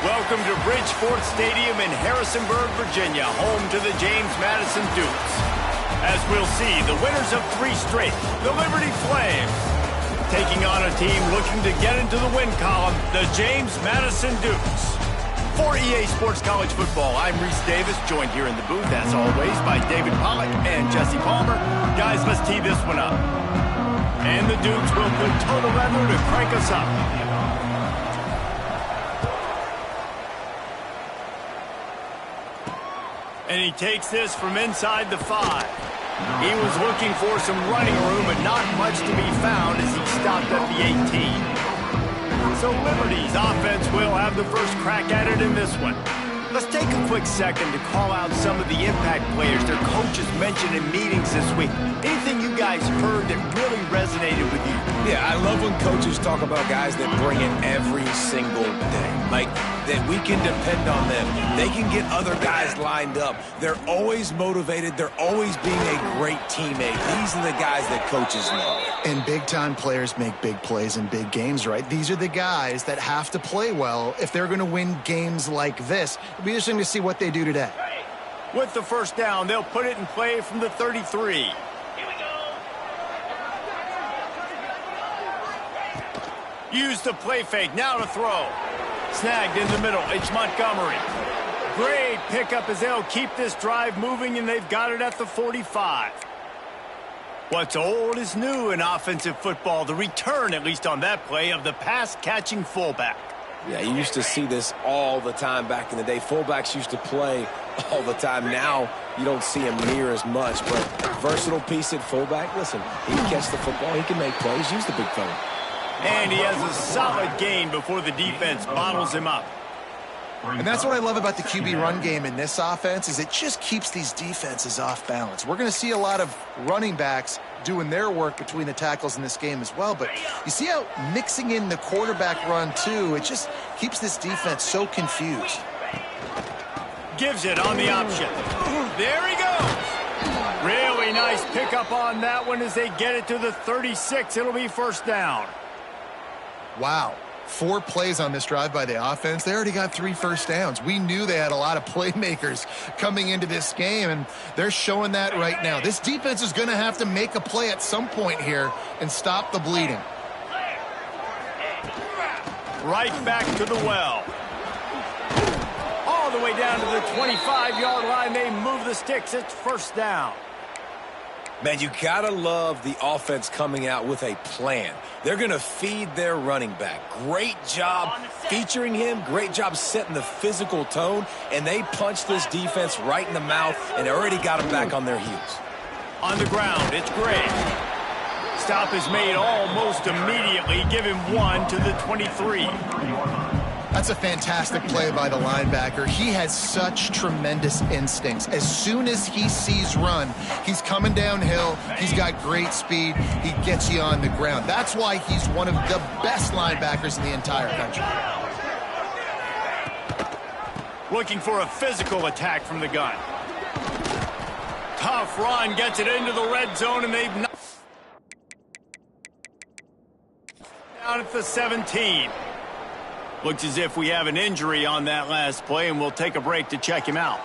Welcome to Bridgeport Stadium in Harrisonburg, Virginia, home to the James Madison Dukes. As we'll see, the winners of 3 straight, the Liberty Flames, taking on a team looking to get into the win column, the James Madison Dukes. For EA Sports College Football, I'm Reese Davis, joined here in the booth, as always, by David Pollack and Jesse Palmer. Guys, let's tee this one up. And the Dukes will put total leather to crank us up. And he takes this from inside the 5. He was looking for some running room, but not much to be found as he stopped at the 18. So Liberty's offense will have the first crack at it in this one. Let's take a quick second to call out some of the impact players their coaches mentioned in meetings this week. Anything you guys heard that really resonated with you? Yeah, I love when coaches talk about guys that bring it every single day. Like, that we can depend on them. They can get other guys lined up. They're always motivated. They're always being a great teammate. These are the guys that coaches love. And big-time players make big plays in big games, right? These are the guys that have to play well if they're going to win games like this. It'll be interesting to see what they do today. With the first down, they'll put it in play from the 33. Here we go. Use the play fake. Now to throw. Snagged in the middle. It's Montgomery. Great pickup as they'll keep this drive moving, and they've got it at the 45. What's old is new in offensive football. The return, at least on that play, of the pass-catching fullback. Yeah, you used to see this all the time back in the day. Fullbacks used to play all the time. Now you don't see him near as much, but versatile piece at fullback. Listen, he can catch the football. He can make plays. Use the big fella. And he has a solid gain before the defense bottles him up. And that's what I love about the QB run game in this offense is it just keeps these defenses off balance. We're going to see a lot of running backs doing their work between the tackles in this game as well. But you see how mixing in the quarterback run, too, it just keeps this defense so confused. Gives it on the option. There he goes. Really nice pickup on that one as they get it to the 36. It'll be first down. Wow. 4 plays on this drive by the offense. They already got 3 first downs. We knew they had a lot of playmakers coming into this game, and they're showing that right now. This defense is going to have to make a play at some point here and stop the bleeding. Right back to the well. All the way down to the 25-yard line. They move the sticks. It's first down. Man, you gotta love the offense coming out with a plan. They're gonna feed their running back. Great job featuring him. Great job setting the physical tone. And they punched this defense right in the mouth and already got them back on their heels. On the ground, it's Gray. Stop is made almost immediately. Give him 1 to the 23. That's a fantastic play by the linebacker. He has such tremendous instincts. As soon as he sees run, he's coming downhill. He's got great speed. He gets you on the ground. That's why he's one of the best linebackers in the entire country. Looking for a physical attack from the gun. Tough run, gets it into the red zone, and they've knocked down at the 17. Looks as if we have an injury on that last play, and we'll take a break to check him out.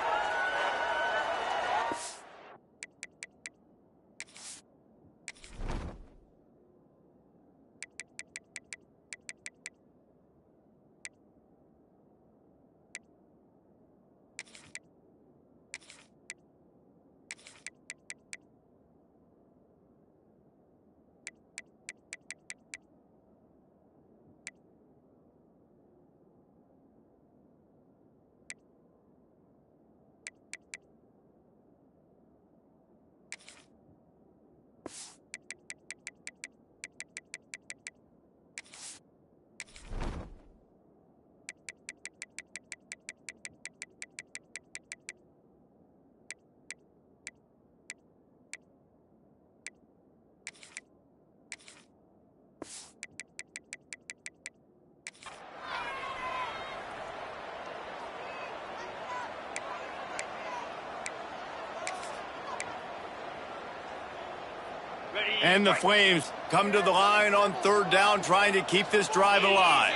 And the Flames come to the line on third down, trying to keep this drive alive.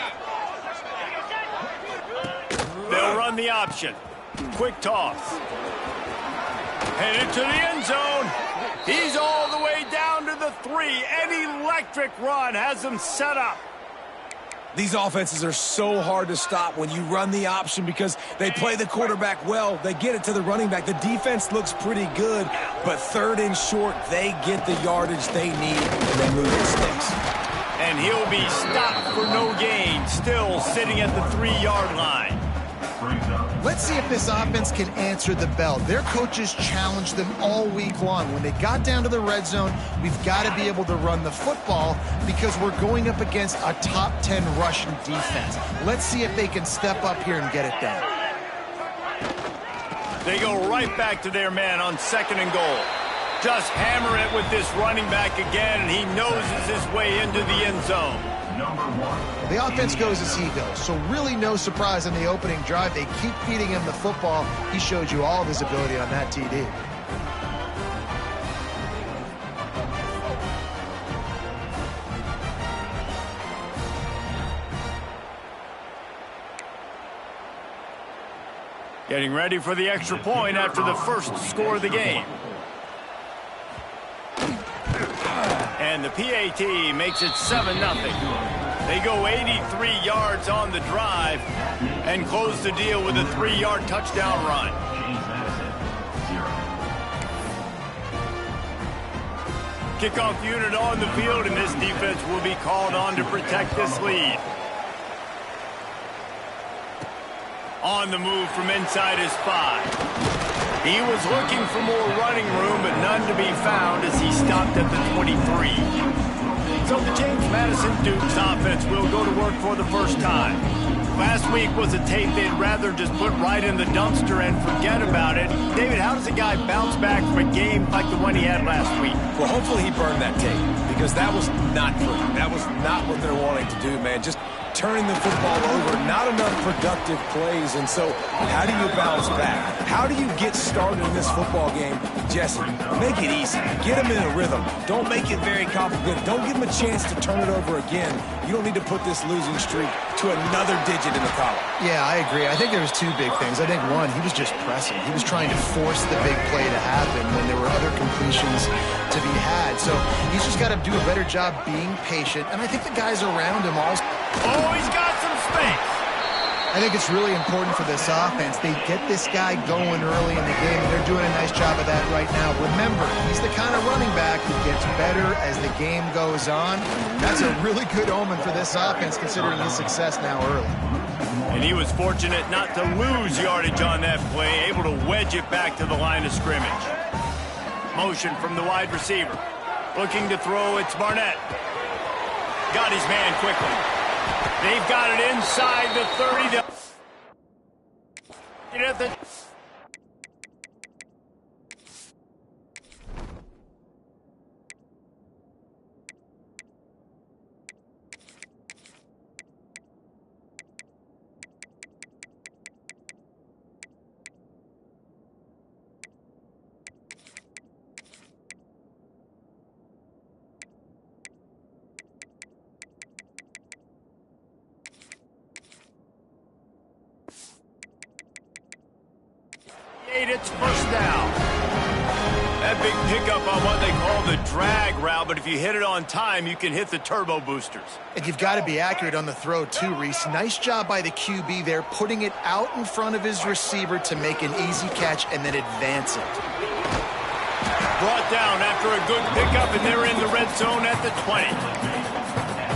run the option. Quick toss. Headed to the end zone. He's all the way down to the 3. An electric run has him set up. These offenses are so hard to stop when you run the option because they play the quarterback well. They get it to the running back. The defense looks pretty good, but 3rd and short, they get the yardage they need, and they move the sticks. And he'll be stopped for no gain, still sitting at the 3-yard line. Let's see if this offense can answer the bell. Their coaches challenged them all week long. When they got down to the red zone, we've got to be able to run the football because we're going up against a top 10 rushing defense. Let's see if they can step up here and get it done. They go right back to their man on 2nd and goal. Just hammer it with this running back again, and he noses his way into the end zone. The offense goes as he goes, so really no surprise on the opening drive. They keep feeding him the football. He showed you all of his ability on that TD. Getting ready for the extra point after the first score of the game. And the PAT makes it 7-0. They go 83 yards on the drive and close the deal with a 3-yard touchdown run. Kickoff unit on the field, and this defense will be called on to protect this lead. On the move from inside his 5. He was looking for more running room, but none to be found as he stopped at the 23. So the James Madison Dukes offense will go to work for the first time. Last week was a tape they'd rather just put right in the dumpster and forget about it. David, how does a guy bounce back from a game like the one he had last week? Well, hopefully he burned that tape because that was not good. That was not what they're wanting to do, man. Just turning the football over, not enough productive plays. And so how do you bounce back? How do you get started in this football game? Jesse, make it easy. Get him in a rhythm. Don't make it very complicated. Don't give him a chance to turn it over again. You don't need to put this losing streak to another digit in the column. Yeah, I agree. I think there was 2 big things. I think one, he was just pressing. He was trying to force the big play to happen when there were other completions to be had. So he's just got to do a better job being patient. And I think the guys around him also. Oh, he's got some space. I think it's really important for this offense. They get this guy going early in the game, and they're doing a nice job of that right now. Remember, he's the kind of running back who gets better as the game goes on. That's a really good omen for this offense, considering his success now early. And he was fortunate not to lose yardage on that play, able to wedge it back to the line of scrimmage. Motion from the wide receiver. Looking to throw, it's Barnett. Got his man quickly. They've got it inside the 30. At the it's first down. That big pickup on what they call the drag route, but if you hit it on time, you can hit the turbo boosters. And you've got to be accurate on the throw too, Reese. Nice job by the QB there, putting it out in front of his receiver to make an easy catch and then advance it. Brought down after a good pickup, and they're in the red zone at the 20.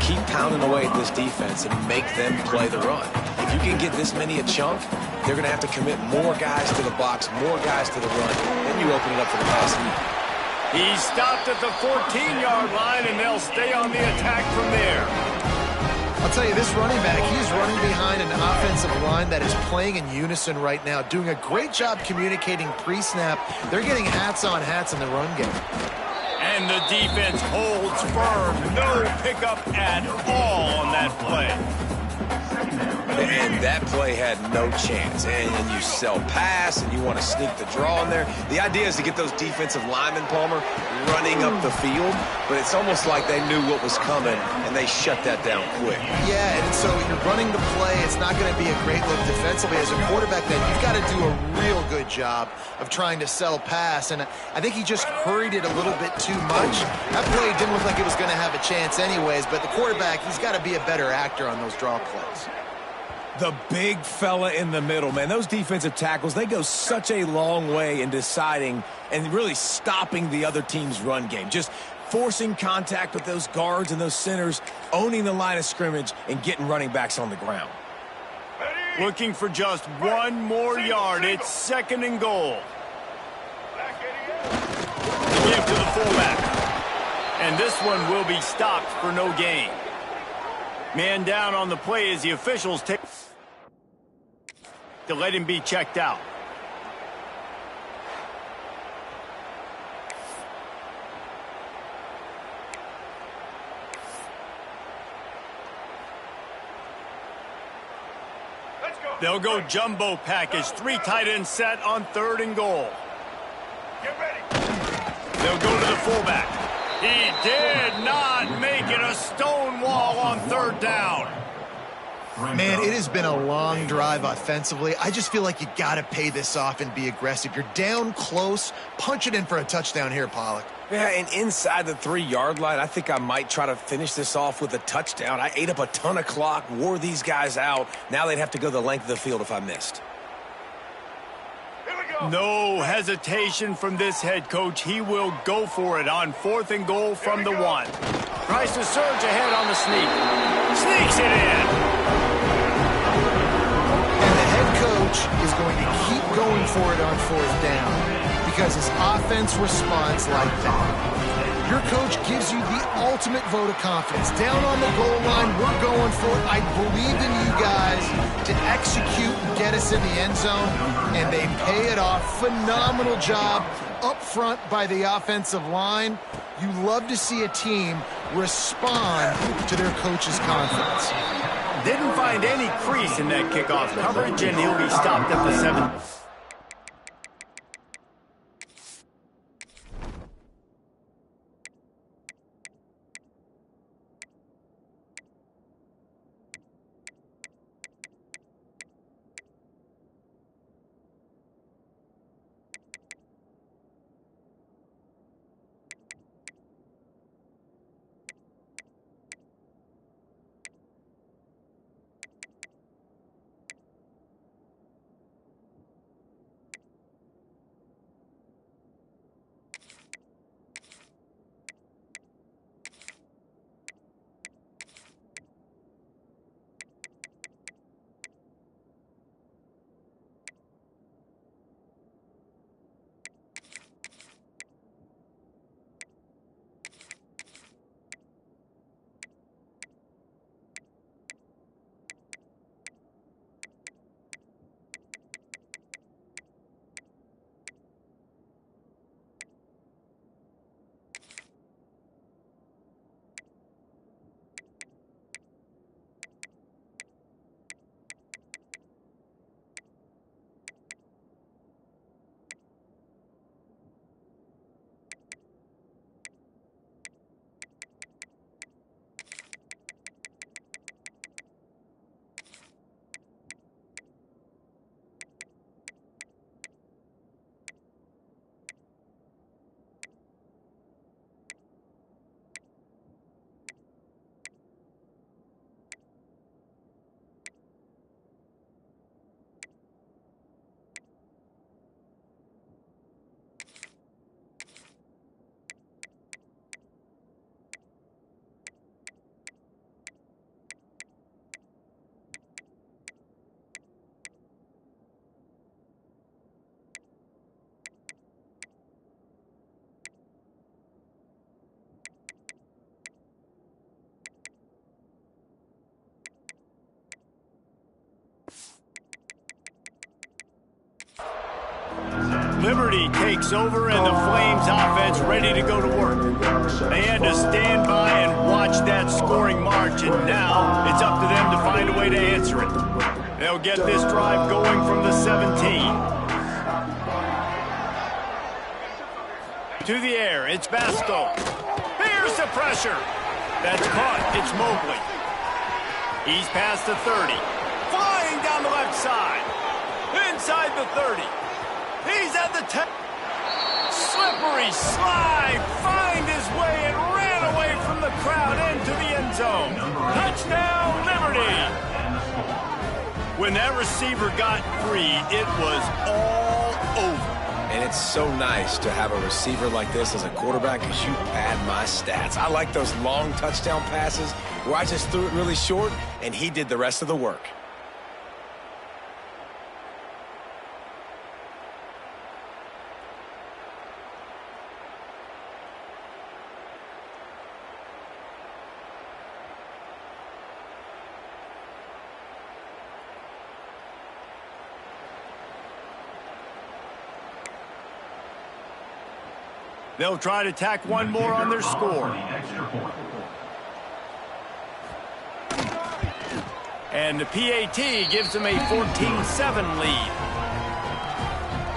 Keep pounding away at this defense and make them play the run. If you can get this many a chunk, they're going to have to commit more guys to the box, more guys to the run. Then you open it up for the passing. He's stopped at the 14-yard line, and they'll stay on the attack from there. I'll tell you, this running back, he's running behind an offensive line that is playing in unison right now, doing a great job communicating pre-snap. They're getting hats on hats in the run game. And the defense holds firm. No pickup at all on that play. And that play had no chance. And you sell pass, and you want to sneak the draw in there. The idea is to get those defensive linemen, Palmer, running up the field. But it's almost like they knew what was coming, and they shut that down quick. Yeah, and so you're running the play. It's not going to be a great look defensively. As a quarterback, then you've got to do a real good job of trying to sell pass. And I think he just hurried it a little bit too much. That play didn't look like it was going to have a chance anyways, but the quarterback, he's got to be a better actor on those draw plays. The big fella in the middle, man. Those defensive tackles, they go such a long way in deciding and really stopping the other team's run game. Just forcing contact with those guards and those centers, owning the line of scrimmage, and getting running backs on the ground. Looking for just one more yard. It's 2nd and goal. Give to the fullback. And this one will be stopped for no gain. Man down on the play as the officials take to let him be checked out. They'll go jumbo package. 3 tight ends set on 3rd and goal. Get ready. They'll go to the fullback. He did not make it a stone wall on 3rd down. Man, it has been a long drive offensively. I just feel like you got to pay this off and be aggressive. You're down close. Punch it in for a touchdown here, Pollock. Yeah, and inside the 3-yard line, I think I might try to finish this off with a touchdown. I ate up a ton of clock, wore these guys out. Now they'd have to go the length of the field if I missed. No hesitation from this head coach. He will go for it on 4th and goal from the 1. Tries to surge ahead on the sneak. Sneaks it in. And the head coach is going to keep going for it on 4th down because his offense responds like that. Your coach gives you the ultimate vote of confidence. Down on the goal line, we're going for it. I believe in you guys to execute and get us in the end zone, and they pay it off. Phenomenal job up front by the offensive line. You love to see a team respond to their coach's confidence. Didn't find any crease in that kickoff coverage, and he'll be stopped at the 7. Liberty takes over and the Flames offense ready to go to work. They had to stand by and watch that scoring march, and now it's up to them to find a way to answer it. They'll get this drive going from the 17. To the air, it's Basco. Here's the pressure. That's caught. It's Mobley. He's past the 30. Flying down the left side. Inside the 30. He's at the 10. Slippery slide. Find his way and ran away from the crowd into the end zone. Touchdown, Liberty. When that receiver got free, it was all over. And it's so nice to have a receiver like this as a quarterback because you pad my stats. I like those long touchdown passes where I just threw it really short and he did the rest of the work. They'll try to tack one more on their score. And the PAT gives them a 14-7 lead.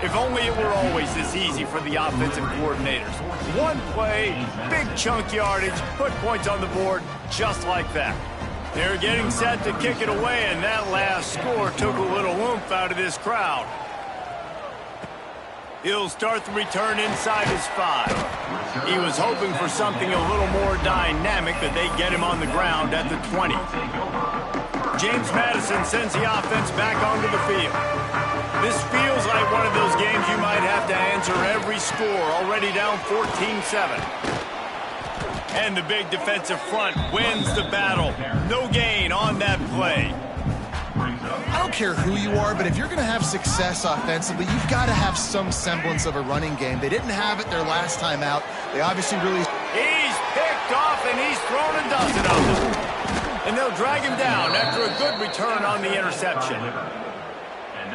If only it were always this easy for the offensive coordinators. One play, big chunk yardage, put points on the board just like that. They're getting set to kick it away, and that last score took a little oomph out of this crowd. He'll start the return inside his 5. He was hoping for something a little more dynamic, but they get him on the ground at the 20. James Madison sends the offense back onto the field. This feels like one of those games you might have to answer every score, already down 14-7. And the big defensive front wins the battle. No gain on that play. I don't care who you are, but if you're going to have success offensively, you've got to have some semblance of a running game. They didn't have it their last time out. They obviously really... He's picked off, and he's thrown a dozen of them. And they'll drag him down after a good return on the interception.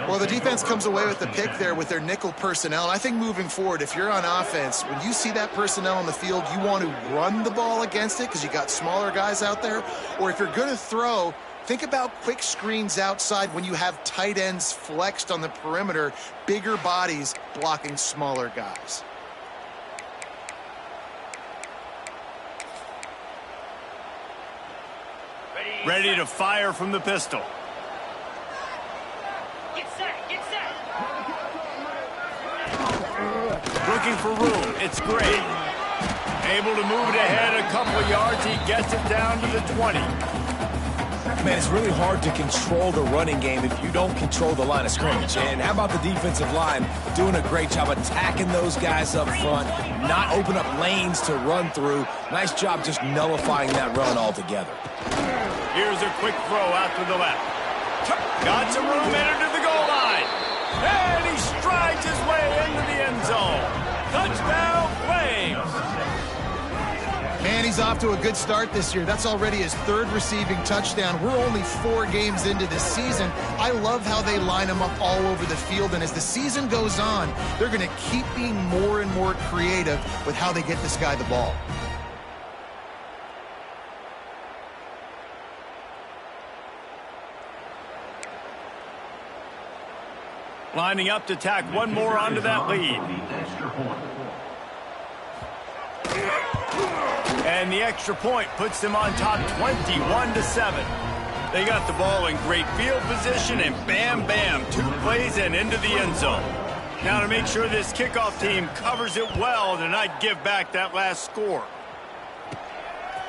Well, the defense comes away with the pick there with their nickel personnel. And I think moving forward, if you're on offense, when you see that personnel on the field, you want to run the ball against it because you got smaller guys out there. Or if you're going to throw... Think about quick screens outside when you have tight ends flexed on the perimeter, bigger bodies blocking smaller guys. Ready to fire from the pistol. Get set, get set. Looking for room. It's great. Able to move it ahead a couple of yards. He gets it down to the 20. Man, it's really hard to control the running game if you don't control the line of scrimmage. And how about the defensive line doing a great job attacking those guys up front, not open up lanes to run through. Nice job just nullifying that run altogether. Here's a quick throw out to the left. Got some room headed to the goal line. And he strides his way into the end zone. Touchdown, Flames. Man, he's off to a good start this year. That's already his 3rd receiving touchdown. We're only 4 games into this season. I love how they line him up all over the field. And as the season goes on, they're going to keep being more and more creative with how they get this guy the ball. Lining up to tack one more onto that lead. And the extra point puts them on top 21-7. They got the ball in great field position, and bam, bam, 2 plays and into the end zone. Now to make sure this kickoff team covers it well to not give back that last score.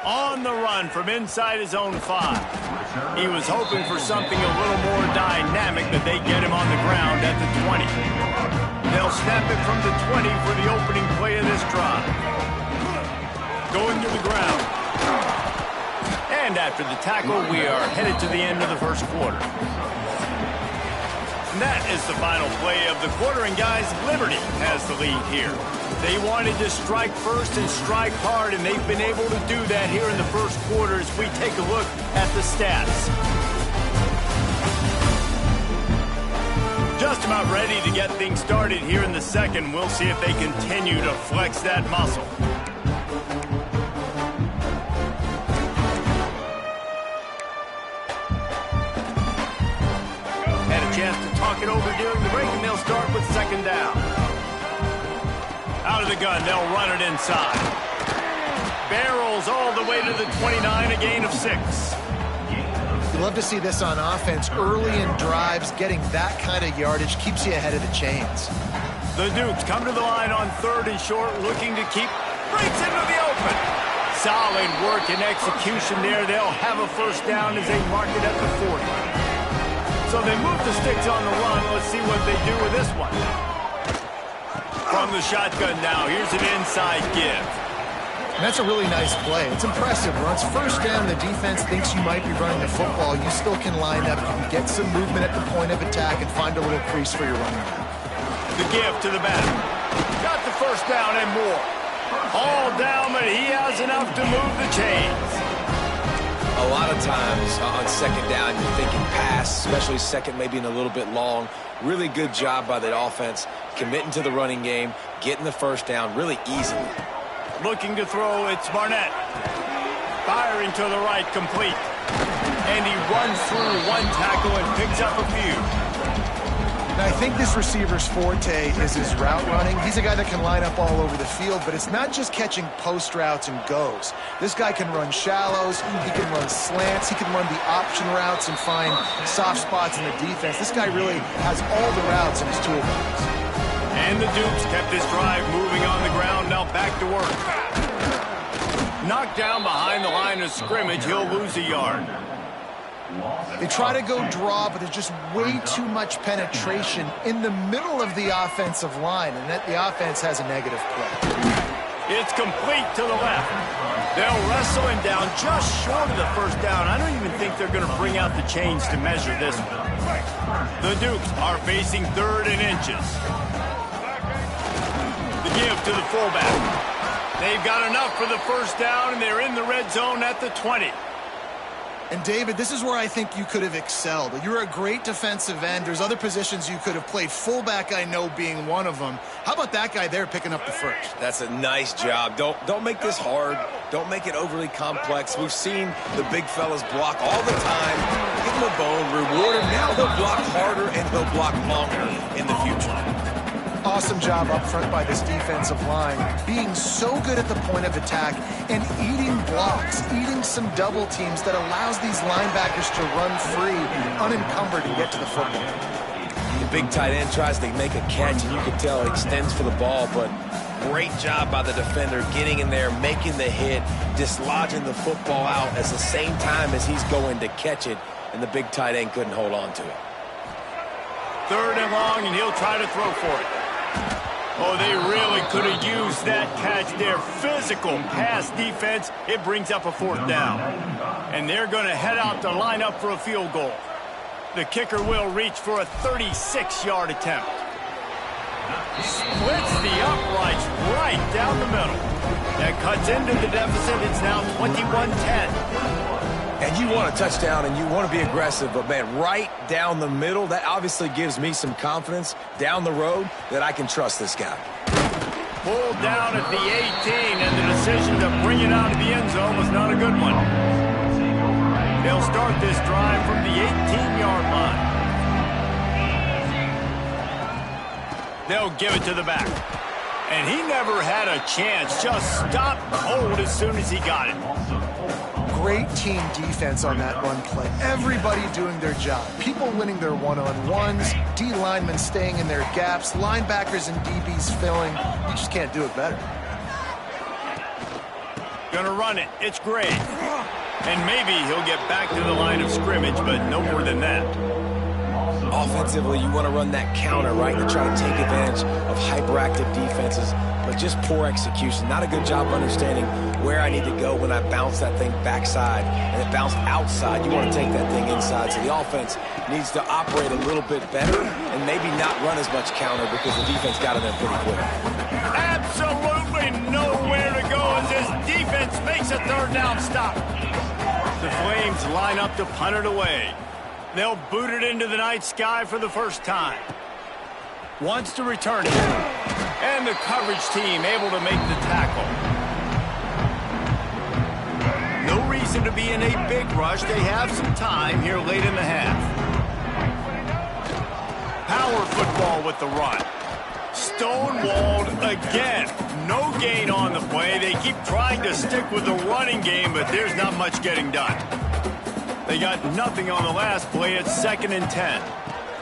On the run from inside his own 5. He was hoping for something a little more dynamic, but they get him on the ground at the 20. They'll snap it from the 20 for the opening play of this drive. Going to the ground. And after the tackle, we are headed to the end of the first quarter. And that is the final play of the quarter, and guys, Liberty has the lead here. They wanted to strike first and strike hard, and they've been able to do that here in the first quarter as we take a look at the stats. Just about ready to get things started here in the second. We'll see if they continue to flex that muscle. Had a chance to talk it over during the break, and they'll start with second down. Out of the gun, they'll run it inside. Barrels all the way to the 29, a gain of 6. You love to see this on offense. Early in drives, getting that kind of yardage keeps you ahead of the chains. The Dukes come to the line on 3rd and short, looking to keep, breaks into the open. Solid work and execution there. They'll have a first down as they mark it at the 40. So they move the sticks on the run. Let's see what they do with this one. From the shotgun now, here's an inside give. And that's a really nice play. It's impressive. Once first down, the defense thinks you might be running the football. You still can line up. You can get some movement at the point of attack and find a little crease for your running back. The give to the back. Got the first down and more. All down, but he has enough to move the chains. A lot of times on second down, you're thinking pass, especially second, maybe in a little bit long. Really good job by the offense, committing to the running game, getting the first down really easily. Looking to throw, it's Barnett. Firing to the right, complete. And he runs through one tackle and picks up a few. Now, I think this receiver's forte is his route running. He's a guy that can line up all over the field, but it's not just catching post routes and goes. This guy can run shallows, he can run slants, he can run the option routes and find soft spots in the defense. This guy really has all the routes in his toolbox. And the Dukes kept this drive moving on the ground, now back to work. Knocked down behind the line of scrimmage, he'll lose a yard. They try to go draw, but there's just way too much penetration in the middle of the offensive line, and that the offense has a negative play. It's complete to the left. They'll wrestle him down just short of the first down. I don't even think they're going to bring out the chains to measure this one. The Dukes are facing 3rd and inches. The give to the fullback. They've got enough for the first down, and they're in the red zone at the 20. And David, this is where I think you could have excelled. You're a great defensive end. There's other positions you could have played. Fullback, I know, being one of them. How about that guy there picking up the first? That's a nice job. Don't make this hard. Don't make it overly complex. We've seen the big fellas block all the time. Give them a bone, reward them. Now he'll block harder and he'll block longer in the future. Awesome job up front by this defensive line, being so good at the point of attack and eating blocks, eating some double teams that allows these linebackers to run free, unencumbered, and get to the football. The big tight end tries to make a catch, and you can tell he extends for the ball, but great job by the defender getting in there, making the hit, dislodging the football out at the same time as he's going to catch it, and the big tight end couldn't hold on to it. 3rd and long, and he'll try to throw for it. Oh, they really could have used that catch there. Physical pass defense. It brings up a 4th down. And they're going to head out to line up for a field goal. The kicker will reach for a 36-yard attempt. Splits the uprights right down the middle. That cuts into the deficit. It's now 21-10. And you want a touchdown and you want to be aggressive, but man, right down the middle, that obviously gives me some confidence down the road that I can trust this guy. Pulled down at the 18, and the decision to bring it out of the end zone was not a good one. They'll start this drive from the 18-yard line. They'll give it to the back. And he never had a chance, just stopped cold as soon as he got it. Great team defense on that run play. Everybody doing their job. People winning their one-on-ones, D linemen staying in their gaps, linebackers and DBs filling. You just can't do it better. Gonna run it. It's great. And maybe he'll get back to the line of scrimmage, but no more than that. Offensively, you want to run that counter, right, to try to take advantage of hyperactive defenses, but just poor execution. Not a good job understanding where I need to go when I bounce that thing backside and it bounced outside. You want to take that thing inside. So the offense needs to operate a little bit better and maybe not run as much counter because the defense got in there pretty quick. Absolutely nowhere to go as this defense makes a 3rd down stop. The Flames line up to punt it away. They'll boot it into the night sky for the first time. Wants to return it. And the coverage team able to make the tackle. No reason to be in a big rush. They have some time here late in the half. Power football with the run. Stonewalled again. No gain on the play. They keep trying to stick with the running game, but there's not much getting done. They got nothing on the last play. It's 2nd and 10.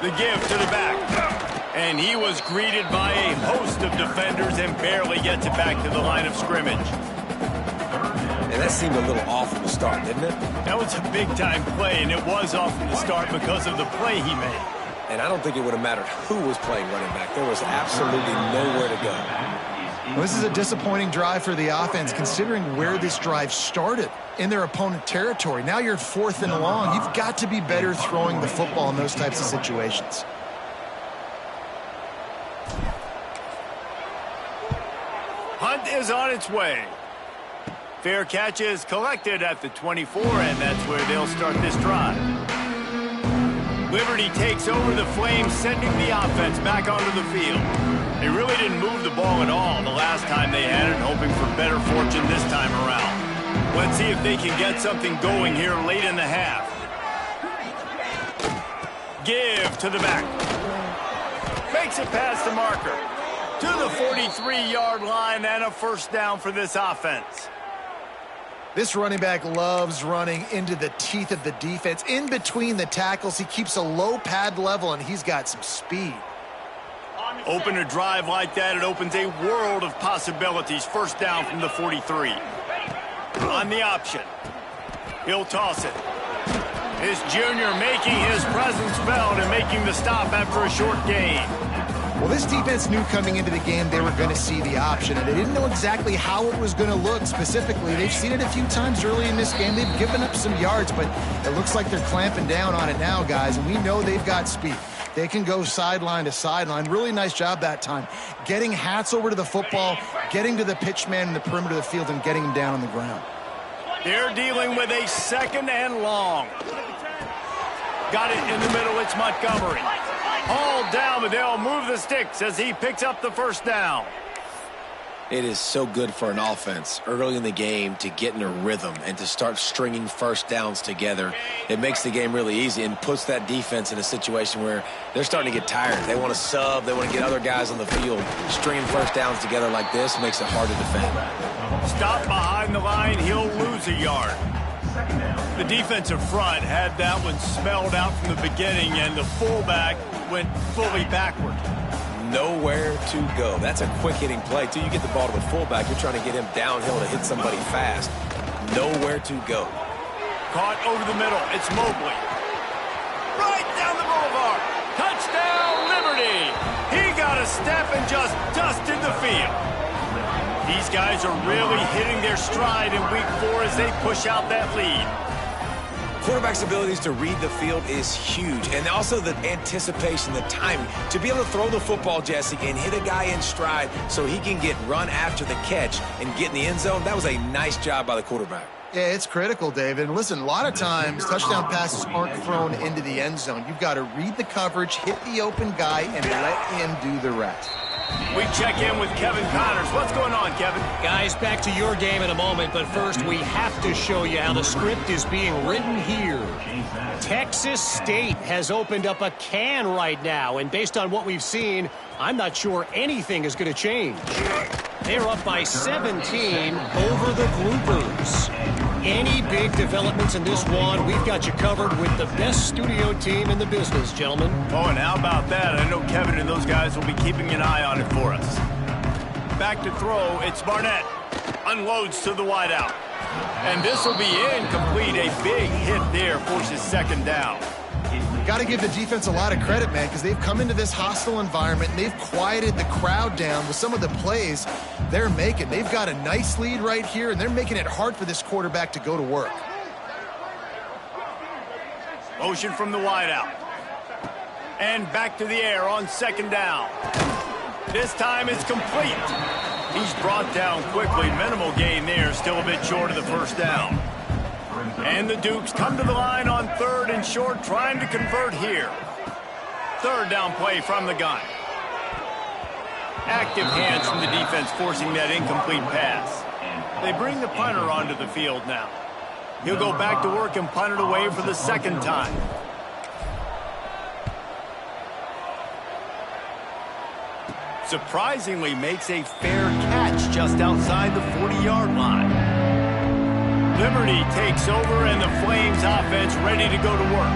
The give to the back. And he was greeted by a host of defenders and barely gets it back to the line of scrimmage. And that seemed a little off from the start, didn't it? That was a big-time play, and it was off from the start because of the play he made. And I don't think it would have mattered who was playing running back. There was absolutely nowhere to go. Well, this is a disappointing drive for the offense, considering where this drive started in their opponent territory. Now you're 4th and long. You've got to be better throwing the football in those types of situations. Hunt is on its way. Fair catch is collected at the 24, and that's where they'll start this drive. Liberty takes over the Flames, sending the offense back onto the field. They really didn't move the ball at all the last time they had it, hoping for better fortune this time around. Let's see if they can get something going here late in the half. Give to the back. Makes it past the marker. To the 43-yard line and a first down for this offense. This running back loves running into the teeth of the defense. In between the tackles, he keeps a low pad level, and he's got some speed. Open a drive like that, it opens a world of possibilities. First down from the 43. On the option. He'll toss it. His junior making his presence felt and making the stop after a short gain. Well, this defense knew coming into the game they were going to see the option, and they didn't know exactly how it was going to look specifically. They've seen it a few times early in this game. They've given up some yards, but it looks like they're clamping down on it now, guys, and we know they've got speed. They can go sideline to sideline. Really nice job that time. Getting Hats over to the football, getting to the pitch man in the perimeter of the field, and getting him down on the ground. They're dealing with a 2nd and long. Got it in the middle. It's Montgomery. All down, but they'll move the sticks as he picks up the first down. It is so good for an offense early in the game to get in a rhythm and to start stringing first downs together. It makes the game really easy and puts that defense in a situation where they're starting to get tired. They want to sub. They want to get other guys on the field. Stringing first downs together like this makes it hard to defend. Stop behind the line. He'll lose a yard. The defensive front had that one smelled out from the beginning, and the fullback went fully backward. Nowhere to go. That's a quick-hitting play. Till you get the ball to the fullback, you're trying to get him downhill to hit somebody fast. Nowhere to go. Caught over the middle. It's Mobley. Right down the boulevard. Touchdown, Liberty. He got a step and just dusted the field. These guys are really hitting their stride in week 4 as they push out that lead. Quarterback's abilities to read the field is huge, and also the anticipation, the timing. To be able to throw the football, Jesse, and hit a guy in stride so he can get run after the catch and get in the end zone, that was a nice job by the quarterback. Yeah, it's critical, David. And listen, a lot of times touchdown passes aren't thrown into the end zone. You've got to read the coverage, hit the open guy, and let him do the rest. We check in with Kevin Connors. What's going on, Kevin? Guys, back to your game in a moment, but first we have to show you how the script is being written here. Texas State has opened up a can right now, and based on what we've seen, I'm not sure anything is going to change. They're up by 17 over the Gloopers. Any big developments in this one, we've got you covered with the best studio team in the business, gentlemen. Oh, and how about that? I know Kevin and those guys will be keeping an eye on it for us. Back to throw, it's Barnett. Unloads to the wideout. And this will be incomplete. A big hit there forces 2nd down. Got to give the defense a lot of credit, man, because they've come into this hostile environment and they've quieted the crowd down with some of the plays they're making. They've got a nice lead right here, and they're making it hard for this quarterback to go to work. Motion from the wideout. And back to the air on 2nd down. This time it's complete. He's brought down quickly. Minimal gain there, still a bit short of the first down. And the Dukes come to the line on 3rd and short, trying to convert here. 3rd down play from the gun. Active hands from the defense forcing that incomplete pass. They bring the punter onto the field now. He'll go back to work and punt it away for the second time. Surprisingly makes a fair catch just outside the 40-yard line. Liberty takes over and the Flames offense ready to go to work.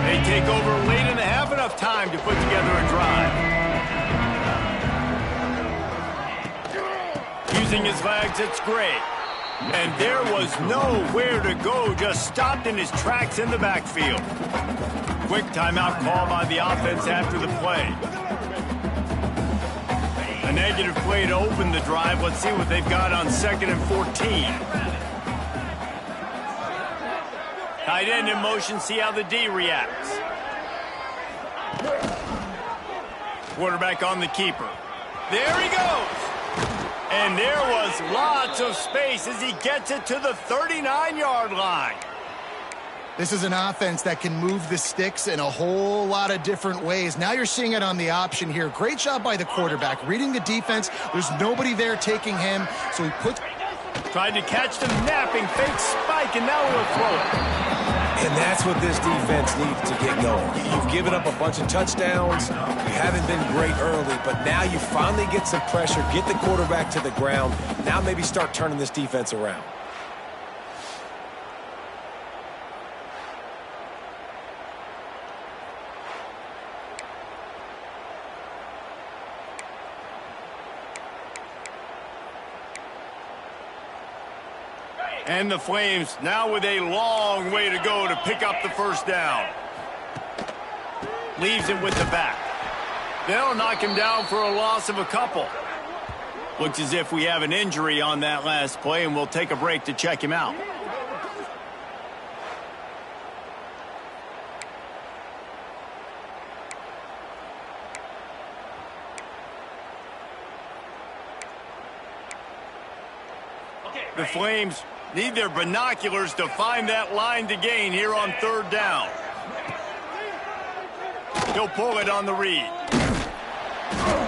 They take over late in the half, enough time to put together a drive. Using his legs, it's great. And there was nowhere to go, just stopped in his tracks in the backfield. Quick timeout call by the offense after the play. A negative play to open the drive. Let's see what they've got on 2nd and 14. Tight end in motion, see how the D reacts. Quarterback on the keeper. There he goes. And there was lots of space as he gets it to the 39-yard line. This is an offense that can move the sticks in a whole lot of different ways. Now you're seeing it on the option here. Great job by the quarterback. Reading the defense. There's nobody there taking him. So he put... Tried to catch the napping, fake spike, and now he'll throw it. And that's what this defense needs to get going. You've given up a bunch of touchdowns. You haven't been great early, but now you finally get some pressure, get the quarterback to the ground. Now maybe start turning this defense around. And the Flames now with a long way to go to pick up the first down. Leaves it with the back. They'll knock him down for a loss of a couple. Looks as if we have an injury on that last play, and we'll take a break to check him out. The Flames need their binoculars to find that line to gain here on 3rd down. He'll pull it on the read.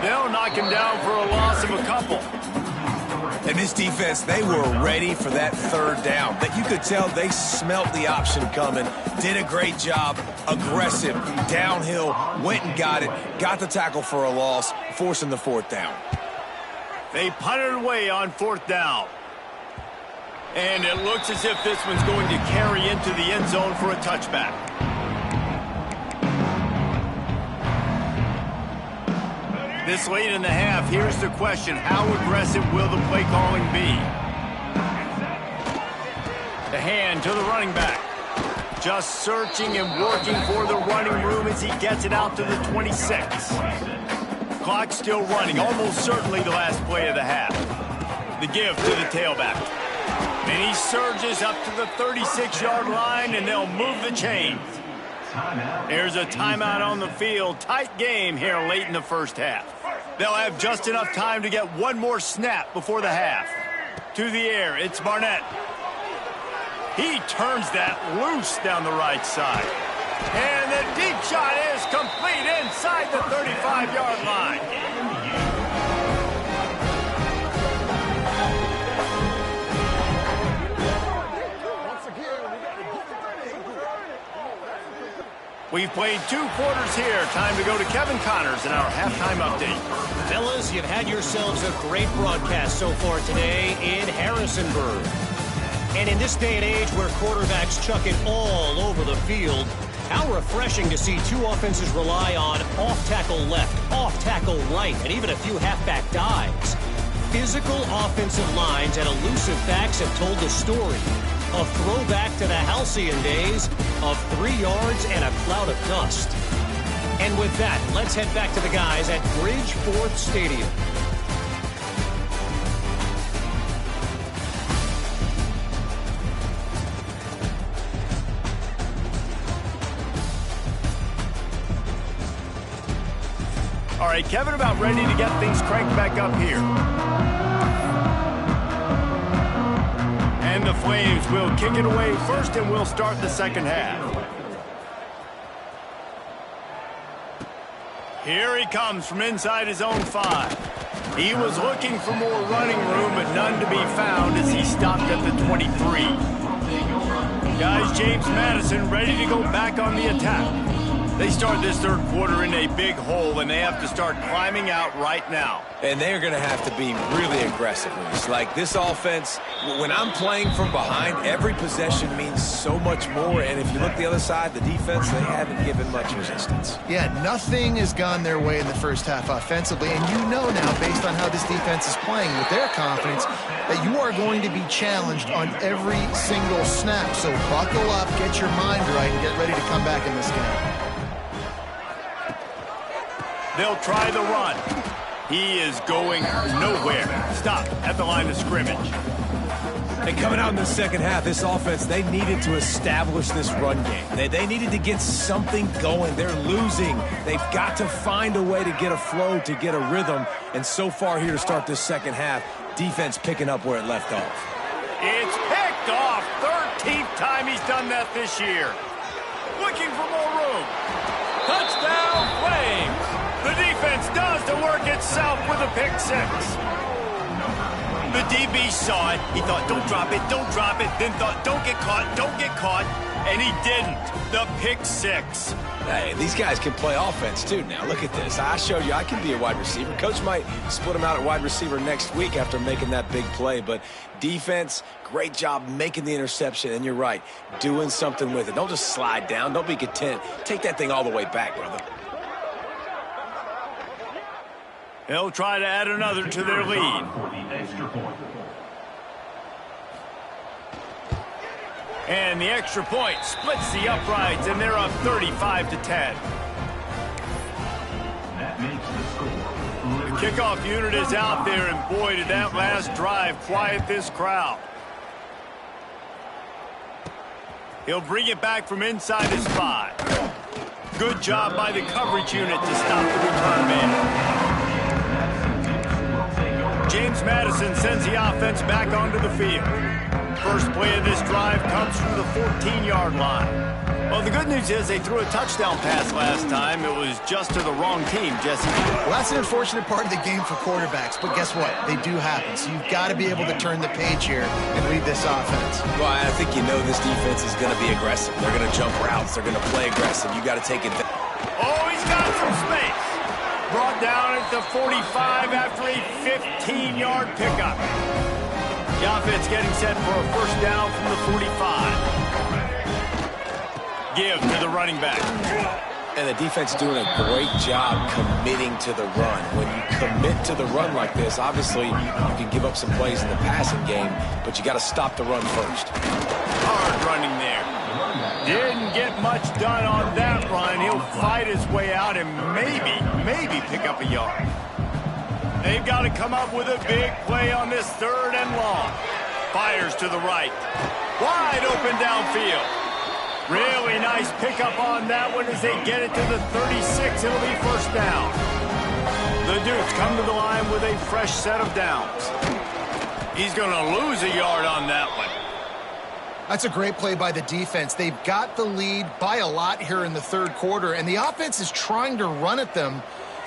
They'll knock him down for a loss of a couple. And this defense, they were ready for that 3rd down. That you could tell they smelt the option coming, did a great job, aggressive, downhill, went and got it, got the tackle for a loss, forcing the 4th down. They punted away on 4th down. And it looks as if this one's going to carry into the end zone for a touchback. This late in the half, here's the question. How aggressive will the play calling be? The hand to the running back. Just searching and working for the running room as he gets it out to the 26. Clock still running, almost certainly the last play of the half. The give to the tailback. And he surges up to the 36-yard line, and they'll move the chains. There's a timeout on the field. Tight game here late in the first half. They'll have just enough time to get one more snap before the half. To the air, it's Barnett. He turns that loose down the right side. And the deep shot is complete inside the 35-yard line. We've played 2 quarters here. Time to go to Kevin Connors in our halftime update. Fellas, you've had yourselves a great broadcast so far today in Harrisonburg. And in this day and age where quarterbacks chuck it all over the field, how refreshing to see 2 offenses rely on off-tackle left, off-tackle right, and even a few halfback dives. Physical offensive lines and elusive backs have told the story. A throwback to the halcyon days of 3 yards and a cloud of dust. And with that, let's head back to the guys at Bridgeforth Stadium. All right, Kevin, about ready to get things cranked back up here. And the Flames will kick it away first, and we'll start the second half. Here he comes from inside his own 5. He was looking for more running room, but none to be found as he stopped at the 23. Guys, James Madison ready to go back on the attack. They start this third quarter in a big hole, and they have to start climbing out right now. And they're going to have to be really aggressive. It's like this offense, when I'm playing from behind, every possession means so much more. And if you look the other side, the defense, they haven't given much resistance. Yeah, nothing has gone their way in the first half offensively. And you know now, based on how this defense is playing with their confidence, that you are going to be challenged on every single snap. So buckle up, get your mind right, and get ready to come back in this game. They'll try the run. He is going nowhere. Stop at the line of scrimmage. And coming out in the second half, this offense, they needed to establish this run game. They needed to get something going. They're losing. They've got to find a way to get a flow, to get a rhythm. And so far here to start this second half, defense picking up where it left off. It's picked off. 13th time he's done that this year. Looking for more room. Touchdown, Flames. The defense does the work itself with a pick 6. The DB saw it. He thought, don't drop it, don't drop it. Then thought, don't get caught. And he didn't. The pick 6. Hey, these guys can play offense, too. Now, look at this. I showed you I can be a wide receiver. Coach might split him out at wide receiver next week after making that big play. But defense, great job making the interception. And you're right, doing something with it. Don't just slide down. Don't be content. Take that thing all the way back, brother. They'll try to add another to their lead. And the extra point splits the uprights, and they're up 35-10. The kickoff unit is out there, and boy, did that last drive quiet this crowd. He'll bring it back from inside his 5. Good job by the coverage unit to stop the return man. James Madison sends the offense back onto the field. First play of this drive comes from the 14-yard line. Well, the good news is they threw a touchdown pass last time. It was just to the wrong team, Jesse. Well, that's an unfortunate part of the game for quarterbacks, but guess what? They do happen. So you've got to be able to turn the page here and lead this offense. Well, I think you know this defense is going to be aggressive. They're going to jump routes. They're going to play aggressive. You got to take it. Oh, he's got some space. Brought down at the 45 after a 15-yard pickup. The offense getting set for a first down from the 45. Give to the running back. And the defense doing a great job committing to the run. When you commit to the run like this, obviously you can give up some plays in the passing game, but you got to stop the run first. Hard running there. Didn't get much done on that run. He'll fight his way out and maybe pick up a yard. They've got to come up with a big play on this 3rd and long. Fires to the right. Wide open downfield. Really nice pickup on that one as they get it to the 36. It'll be first down. The Dukes come to the line with a fresh set of downs. He's going to lose a yard on that one. That's a great play by the defense. They've got the lead by a lot here in the third quarter, and the offense is trying to run at them,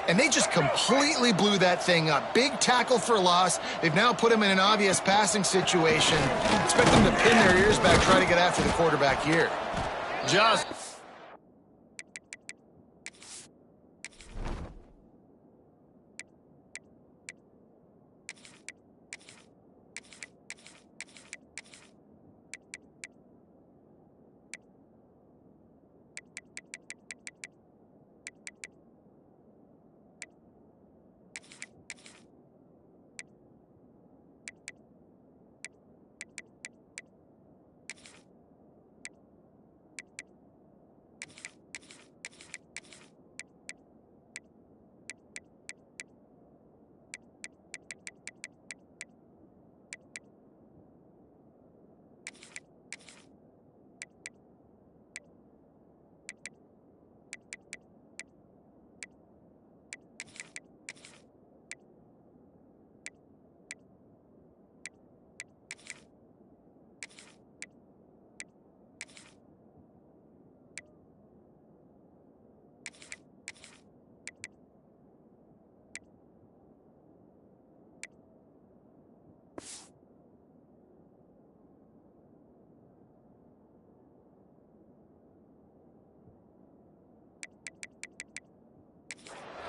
and they just completely blew that thing up. Big tackle for loss. They've now put them in an obvious passing situation. Expect them to pin their ears back, try to get after the quarterback here. Just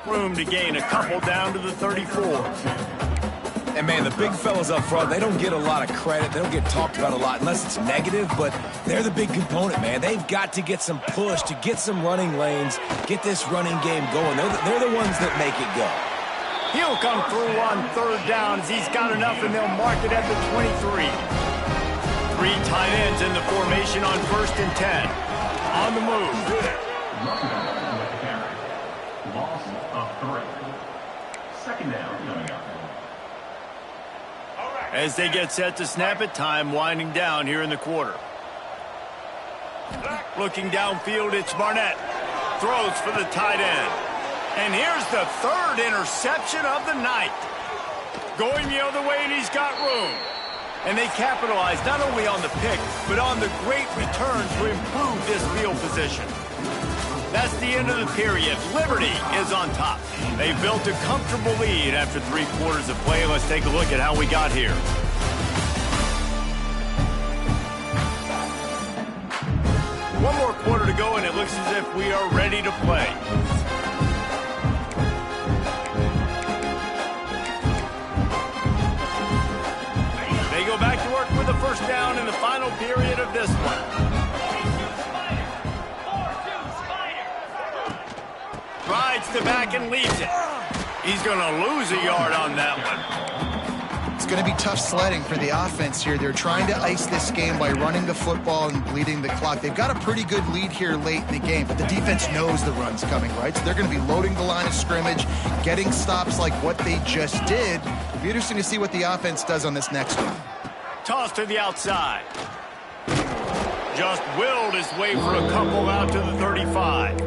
Room to gain a couple down to the 34. And, man, the big fellas up front, they don't get a lot of credit. They don't get talked about a lot unless it's negative, but they're the big component, man. They've got to get some push to get some running lanes, get this running game going. They're the ones that make it go. He'll come through on third down as he's got enough, and they'll mark it at the 23. 3 tight ends in the formation on 1st and 10. On the move. Loss of 3. Second down coming up. As they get set to snap it, time winding down here in the quarter. Looking downfield, it's Barnett. Throws for the tight end. And here's the 3rd interception of the night. Going the other way, and he's got room. And they capitalize not only on the pick, but on the great return to improve this field position. That's the end of the period. Liberty is on top. They built a comfortable lead after 3 quarters of play. Let's take a look at how we got here. One more quarter to go, and it looks as if we are ready to play. They go back to work with the first down in the final period of this one. Rides to back and leaves it. He's going to lose a yard on that one. It's going to be tough sledding for the offense here. They're trying to ice this game by running the football and bleeding the clock. They've got a pretty good lead here late in the game, but the defense knows the run's coming, right? So they're going to be loading the line of scrimmage, getting stops like what they just did. It'll be interesting to see what the offense does on this next one. Toss to the outside. Just willed his way for a couple out to the 35.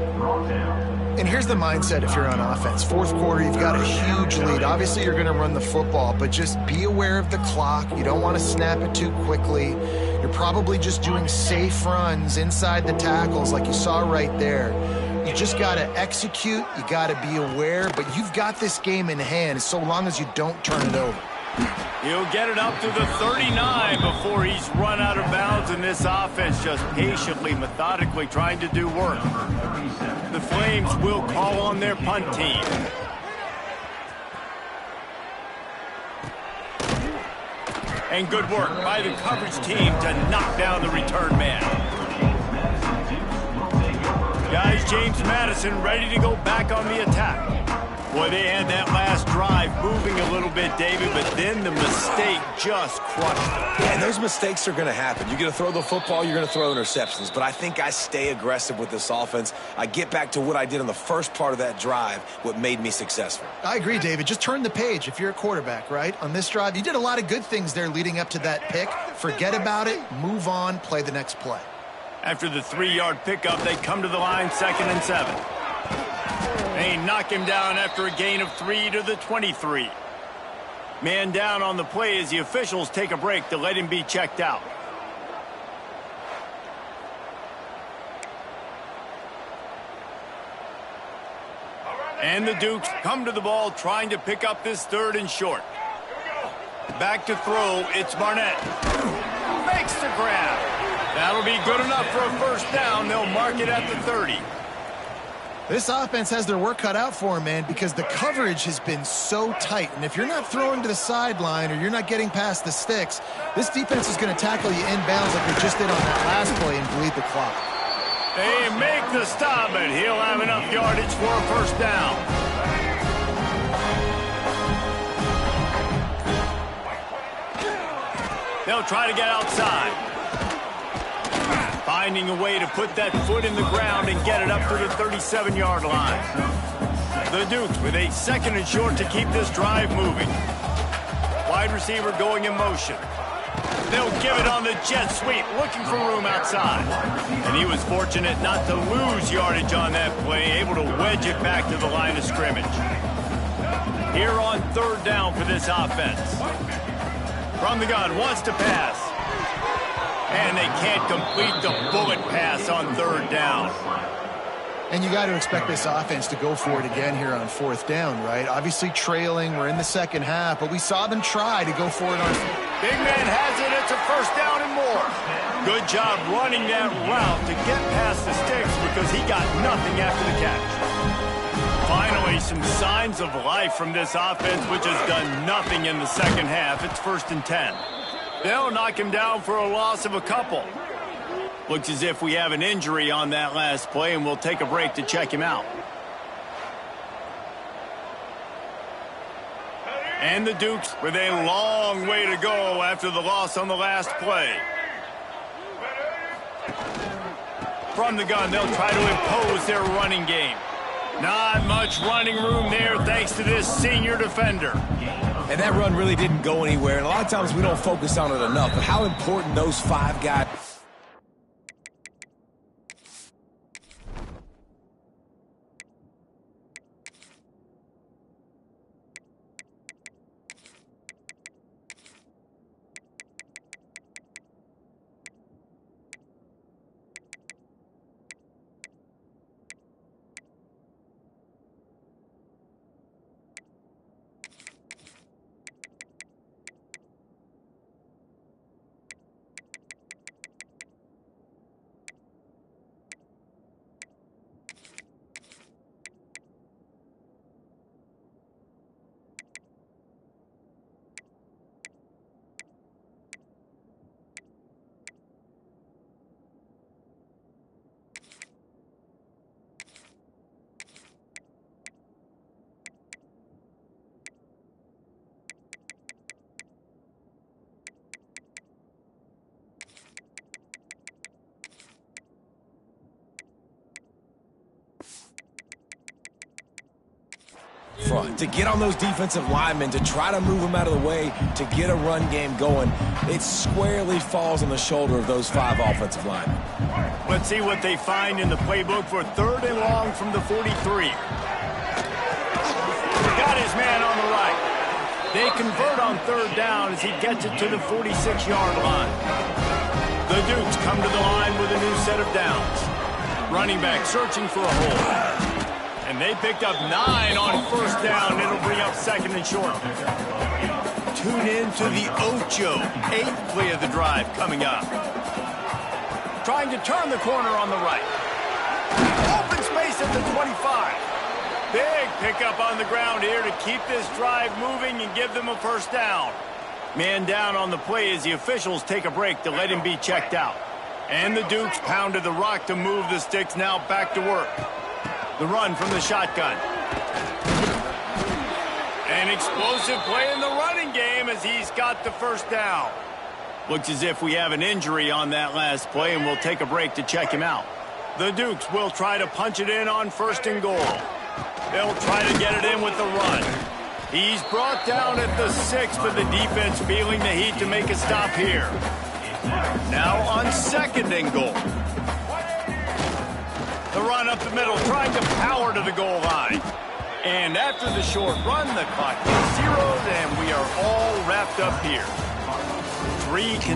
And here's the mindset if you're on offense. 4th quarter, you've got a huge lead. Obviously, you're going to run the football, but just be aware of the clock. You don't want to snap it too quickly. You're probably just doing safe runs inside the tackles like you saw right there. You just got to execute. You got to be aware, but you've got this game in hand so long as you don't turn it over. He'll get it up to the 39 before he's run out of bounds, and this offense just patiently, methodically trying to do work. The Flames will call on their punt team. And good work by the coverage team to knock down the return man. Guys, James Madison ready to go back on the attack. Boy, they had that last drive moving a little bit, David, but then the mistake just crushed them. Yeah, and those mistakes are going to happen. You're going to throw the football, you're going to throw interceptions, but I think I stay aggressive with this offense. I get back to what I did on the first part of that drive, what made me successful. I agree, David. Just turn the page if you're a quarterback, right? On this drive, you did a lot of good things there leading up to that pick. Forget about it, move on, play the next play. After the 3-yard pickup, they come to the line 2nd and 7. They knock him down after a gain of 3 to the 23. Man down on the play as the officials take a break to let him be checked out. And the Dukes come to the ball trying to pick up this 3rd and short. Back to throw, it's Barnett. Makes the grab. That'll be good enough for a first down. They'll mark it at the 30. This offense has their work cut out for them, man, because the coverage has been so tight. And if you're not throwing to the sideline or you're not getting past the sticks, this defense is going to tackle you inbounds like they just did on that last play and bleed the clock. They make the stop, and he'll have enough yardage for a first down. They'll try to get outside. Finding a way to put that foot in the ground and get it up to the 37-yard line. The Dukes with a 2nd and short to keep this drive moving. Wide receiver going in motion. They'll give it on the jet sweep, looking for room outside. And he was fortunate not to lose yardage on that play, able to wedge it back to the line of scrimmage. Here on 3rd down for this offense. From the gun, wants to pass. And they can't complete the bullet pass on 3rd down. And you got to expect this offense to go for it again here on 4th down, right? Obviously trailing, we're in the second half, but we saw them try to go for it on... Big man has it, it's a first down and more. Good job running that route to get past the sticks because he got nothing after the catch. Finally some signs of life from this offense, which has done nothing in the second half. It's 1st and 10. They'll knock him down for a loss of a couple. Looks as if we have an injury on that last play, and we'll take a break to check him out. And the Dukes with a long way to go after the loss on the last play. From the gun, they'll try to impose their running game. Not much running room there thanks to this senior defender. And that run really didn't go anywhere, and a lot of times we don't focus on it enough, but how important those 5 guys... front, to get on those defensive linemen, to try to move them out of the way, to get a run game going. It squarely falls on the shoulder of those 5 offensive linemen. Let's see what they find in the playbook for 3rd and long from the 43. Got his man on the right. They convert on 3rd down as he gets it to the 46-yard line. The Dukes come to the line with a new set of downs. Running back searching for a hole. And they picked up 9 on 1st down. It'll bring up 2nd and short. Tune in to the Ocho. 8th play of the drive coming up. Trying to turn the corner on the right. Open space at the 25. Big pickup on the ground here to keep this drive moving and give them a 1st down. Man down on the play as the officials take a break to let him be checked out. And the Dukes pounded the rock to move the sticks, now back to work. The run from the shotgun. An explosive play in the running game as he's got the 1st down. Looks as if we have an injury on that last play, and we'll take a break to check him out. The Dukes will try to punch it in on 1st and goal. They'll try to get it in with the run. He's brought down at the 6th, but the defense feeling the heat to make a stop here. Now on 2nd and goal. The run up the middle, trying to power to the goal line. And after the short run, the clock is zeroed, and we are all wrapped up here. 3